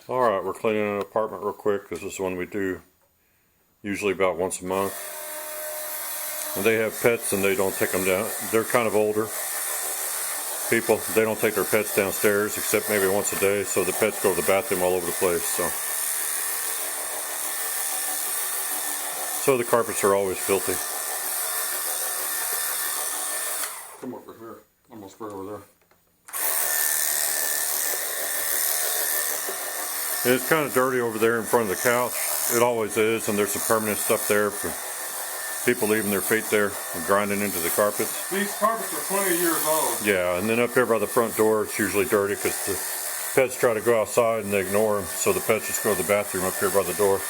Alright, we're cleaning an apartment real quick. This is one we do usually about once a month. And they have pets and they don't take them down. They're kind of older people. They don't take their pets downstairs except maybe once a day, so the pets go to the bathroom all over the place. So the carpets are always filthy. Come over here. I'm gonna spray over there. And it's kind of dirty over there in front of the couch. It always is, and there's some permanent stuff there for people leaving their feet there and grinding into the carpets. These carpets are 20 years old. Yeah, and then up here by the front door, it's usually dirty because the pets try to go outside and they ignore them, so the pets just go to the bathroom up here by the door.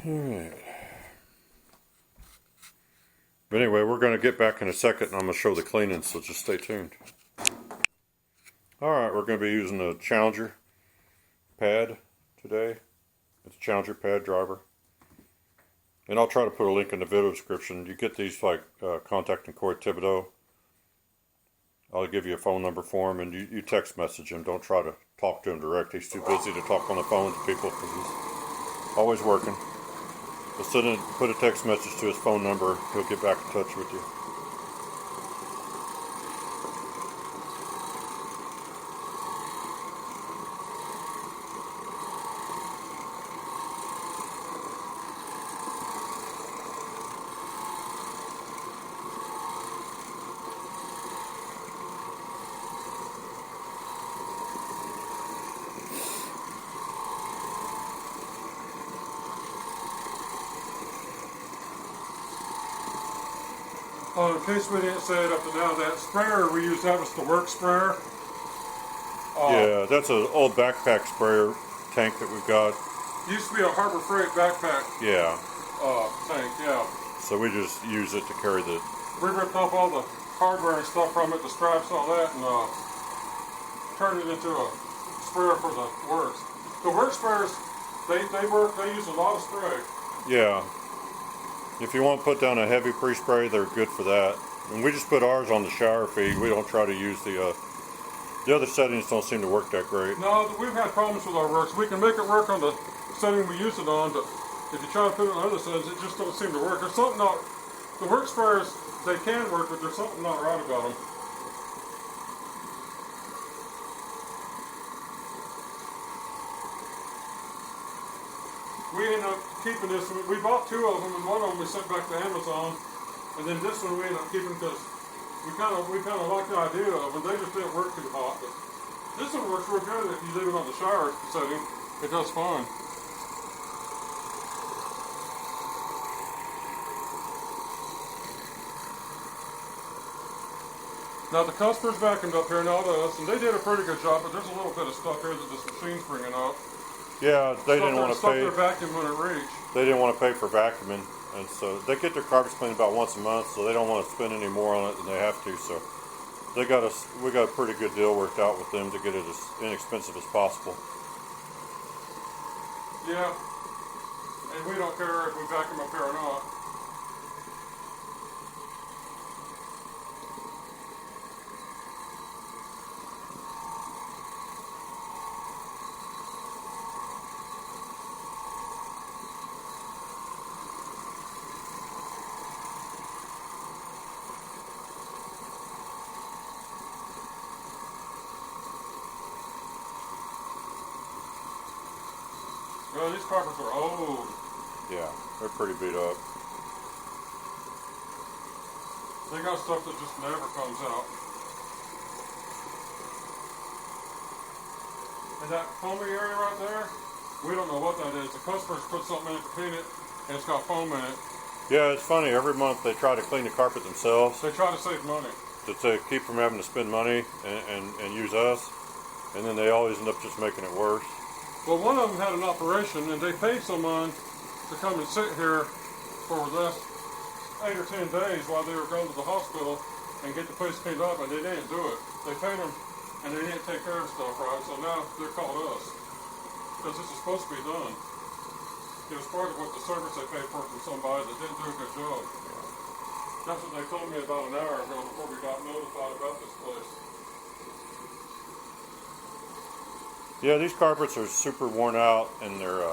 Alright. But anyway, we're going to get back in a second and I'm going to show the cleaning, so just stay tuned. Alright, we're going to be using a Challenger pad today. It's a Challenger pad driver. And I'll try to put a link in the video description. You get these like contacting Corey Thibodaux. I'll give you a phone number for him and you text message him. Don't try to talk to him direct. He's too busy to talk on the phone to people because he's always working. Just put a text message to his phone number. He'll get back in touch with you. In case we didn't say it up to now, that sprayer we used, that was the Oreck sprayer. Yeah, that's an old backpack sprayer tank that we've got. Used to be a Harbor Freight backpack. Yeah. Tank, yeah. So we just use it to carry the... We ripped off all the hardware and stuff from it, the straps, all that, and turned it into a sprayer for the Orecks. The Oreck sprayers, they use a lot of spray. Yeah. If you want to put down a heavy pre-spray, they're good for that. And we just put ours on the shower feed. We don't try to use the other settings don't seem to work that great. No, we've had problems with our Orecks. We can make it work on the setting we use it on, but if you try to put it on other settings, it just don't seem to work. There's something not, the Oreck sprayers, they can work, but there's something not right about them. We ended up keeping this. We bought two of them, and one of them we sent back to Amazon, and then this one we ended up keeping because we kind of like the idea of them. They just didn't work too hot, but this one works real good if you leave it on the shower setting. It does fine. Now the customer's vacuumed up here, not us, and they did a pretty good job, but there's a little bit of stuff here that this machine's bringing up. Yeah, they didn't want to pay. Their vacuum when it reached. They didn't want to pay for vacuuming, and so they get their carpets cleaned about once a month, so they don't want to spend any more on it than they have to. So we got a pretty good deal worked out with them to get it as inexpensive as possible. Yeah, and we don't care if we vacuum up here or not. Well, these carpets are old. Yeah, they're pretty beat up. They got stuff that just never comes out. And that foamy area right there, we don't know what that is. The customers put something in it to clean it, and it's got foam in it. Yeah, it's funny. Every month they try to clean the carpet themselves. They try to save money. To keep from having to spend money and use us. And then they always end up just making it worse. Well, one of them had an operation, and they paid someone to come and sit here for the last 8 or 10 days while they were going to the hospital and get the place cleaned up, and they didn't do it. They paid them, and they didn't take care of stuff right, so now they're calling us because this is supposed to be done. It was part of what the service they paid for from somebody that didn't do a good job. That's what they told me about an hour ago before we got notified about this place. Yeah, these carpets are super worn out, and they're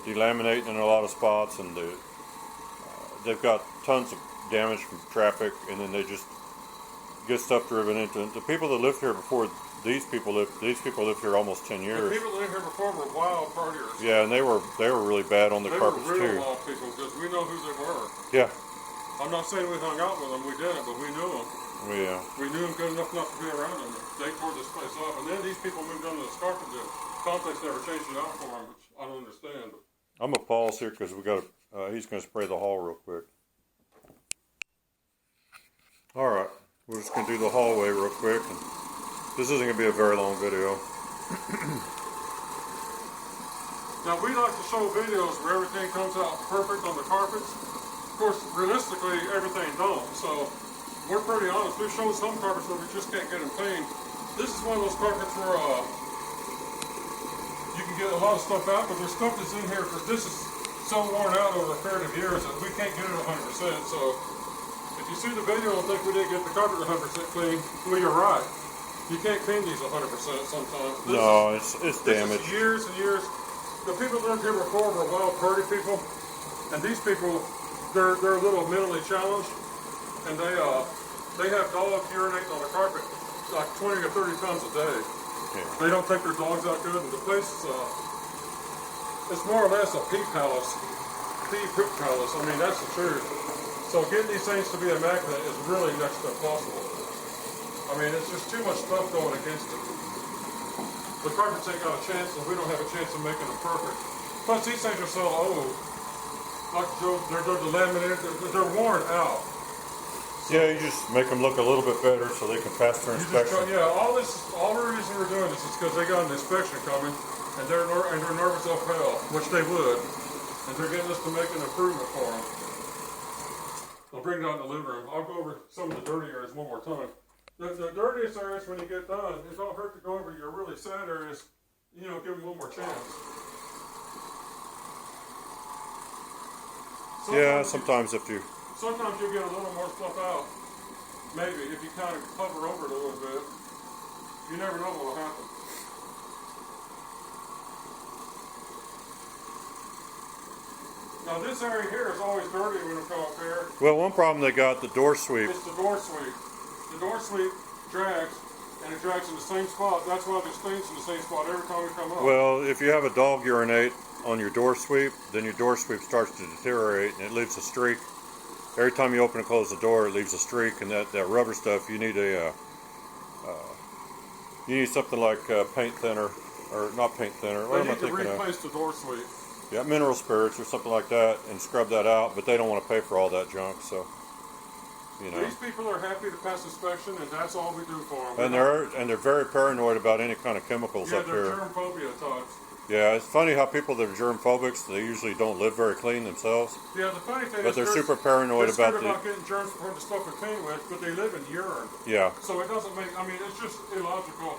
delaminating in a lot of spots, and they've got tons of damage from traffic, and then they just get stuff driven into it. The people that lived here before these people lived here almost 10 years. The people that lived here before were wild partiers. Yeah, and they were really bad on the carpets They were real too. wild people because we know who they were. Yeah. I'm not saying we hung out with them, we didn't, but we knew them. Yeah. We knew them good enough not to be around them. They tore this place up, and then these people moved under the carpet. The context never changed it out for them, which I don't understand. But I'm gonna pause here because we got he's gonna spray the hall real quick. All right, we're just gonna do the hallway real quick, and this isn't gonna be a very long video. now we like to show videos where everything comes out perfect on the carpets. Of course, realistically, everything don't. So we're pretty honest. We've shown some carpets where we just can't get them clean. This is one of those carpets where you can get a lot of stuff out, but there's stuff that's in here. This is so worn out over a period of years that we can't get it 100%. So if you see the video and think we didn't get the carpet 100% clean, well, you're right. You can't clean these 100% sometimes. It's damaged. This is years and years. The people that lived here before were wild party people, and these people, they're a little mentally challenged, and they have dogs urinating on the carpet like 20 or 30 times a day. Yeah. They don't take their dogs out good, and the place it's more or less a pee palace, pee poop palace. I mean, that's the truth. So getting these things to be immaculate is really next to impossible. I mean, it's just too much stuff going against it. The carpets ain't got a chance, and we don't have a chance of making them perfect. Plus, these things are so old. Like they're delaminated, they're worn out. Yeah, you just make them look a little bit better so they can pass their inspection. All the reason we're doing this is because they got an inspection coming, and they're nervous as hell, which they would, and they're getting us to make an improvement for them. I'll bring it out in the living room. I'll go over some of the dirty areas one more time. The dirtiest areas when you get done, it don't hurt to go over your really sad areas, give them one more chance. Sometimes if you... Sometimes you'll get a little more stuff out. Maybe, if you kind of hover over it a little bit. You never know what will happen. Now this area here is always dirty when we come up here. Well, one problem they got, the door sweep. It's the door sweep. The door sweep drags, and it drags in the same spot. That's why there's things in the same spot every time we come up. Well, if you have a dog urinate on your door sweep, then your door sweep starts to deteriorate and it leaves a streak. Every time you open and close the door, it leaves a streak, and that rubber stuff, you need something like paint thinner, or not paint thinner. What am I thinking of? They need to replace the door sweep. Yeah, mineral spirits or something like that, and scrub that out. But they don't want to pay for all that junk, so These people are happy to pass inspection, and that's all we do for them. And they're very paranoid about any kind of chemicals up here. Yeah, they're germ-phobia types. Yeah, it's funny how people that are germ-phobics, they usually don't live very clean themselves. Yeah, the funny thing but is they're super paranoid about getting germs from the stuff they're clean with, but they live in urine. Yeah. So it doesn't make, it's just illogical,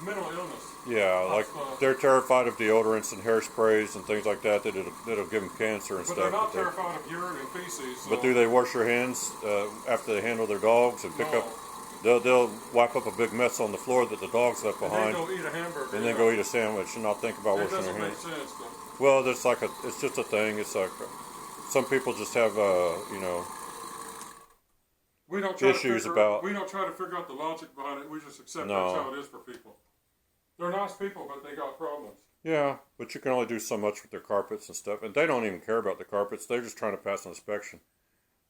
mental illness. Yeah, like they're terrified of deodorants and hairsprays and things like that that'll give them cancer and stuff. But they're not terrified of urine and feces. So. But do they wash their hands after they handle their dogs and pick up? They'll wipe up a big mess on the floor that the dogs left behind. And then go eat a hamburger. And then go eat a sandwich and not think about washing their hands. It doesn't make sense. But. Well, it's just a thing. It's like some people just have we don't try issues about. We don't try to figure out the logic behind it. We just accept that's how it is for people. They're nice people, but they got problems. Yeah, but you can only do so much with their carpets and stuff, and they don't even care about the carpets. They're just trying to pass an inspection.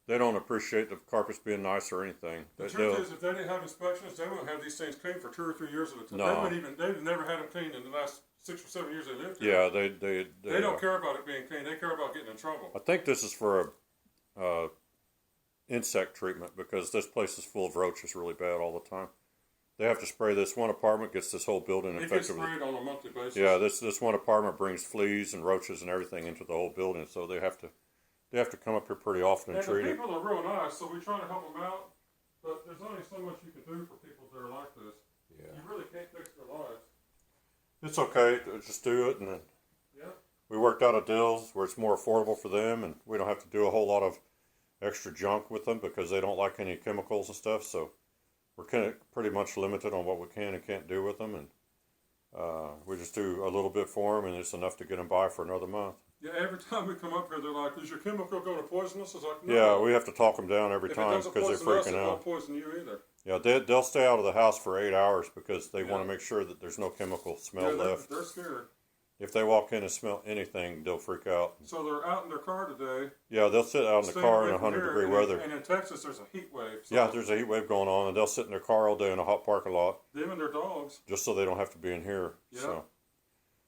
They don't appreciate the carpets being nice or anything. The truth is, if they didn't have inspections, they wouldn't have these things cleaned for 2 or 3 years at a time. No. They've never had them cleaned in the last 6 or 7 years they lived here. Yeah, they don't care about it being clean. They care about getting in trouble. I think this is for a insect treatment because this place is full of roaches really bad all the time. They have to spray this. One apartment gets this whole building infected. It gets sprayed on a monthly basis. Yeah, this one apartment brings fleas and roaches and everything into the whole building, so they have to come up here pretty often and treat it. And the people are real nice, so we try to help them out. But there's only so much you can do for people that are like this. Yeah. You really can't fix their lives. It's okay. Just do it, and then we worked out a deal where it's more affordable for them, and we don't have to do a whole lot of extra junk with them because they don't like any chemicals and stuff. So we're kind of pretty much limited on what we can and can't do with them, and we just do a little bit for them, and it's enough to get them by for another month. Yeah, every time we come up here, they're like, "Is your chemical going to poison us?" It's like, no. Yeah, we have to talk them down every time because they're freaking us, it out. won't poison you either. Yeah, they'll stay out of the house for 8 hours because they want to make sure that there's no chemical smell left. They're scared. If they walk in and smell anything, they'll freak out. So they're out in their car today. Yeah, they'll sit out in the car in 100-degree weather. And in Texas, there's a heat wave. So yeah, there's a heat wave going on, and they'll sit in their car all day in a hot parking lot. Them and their dogs. Just so they don't have to be in here. Yeah. So.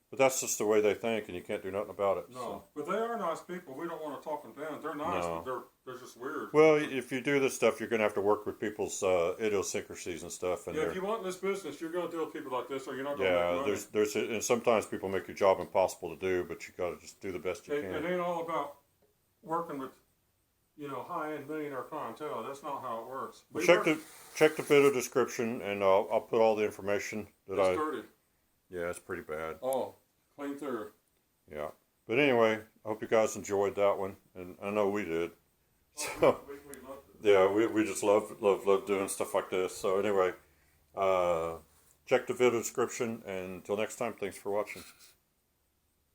But that's just the way they think, and you can't do nothing about it. No, so. but they are nice people. We don't want to talk them down. They're nice, No. but they're just weird. Well, if you do this stuff, you're going to have to work with people's idiosyncrasies and stuff. And yeah, if you want this business, you're going to deal with people like this, or you're not going to yeah, make money. there's and sometimes people make your job impossible to do, but you got to just do the best you can. It ain't all about working with, high-end millionaire clientele. That's not how it works. Well, check the video description, and I'll put all the information that It's dirty. Yeah, it's pretty bad. Oh, clean through. Yeah, but anyway, I hope you guys enjoyed that one, and I know we did. So We loved it. yeah, we just love doing stuff like this. So anyway, check the video description, and until next time, thanks for watching.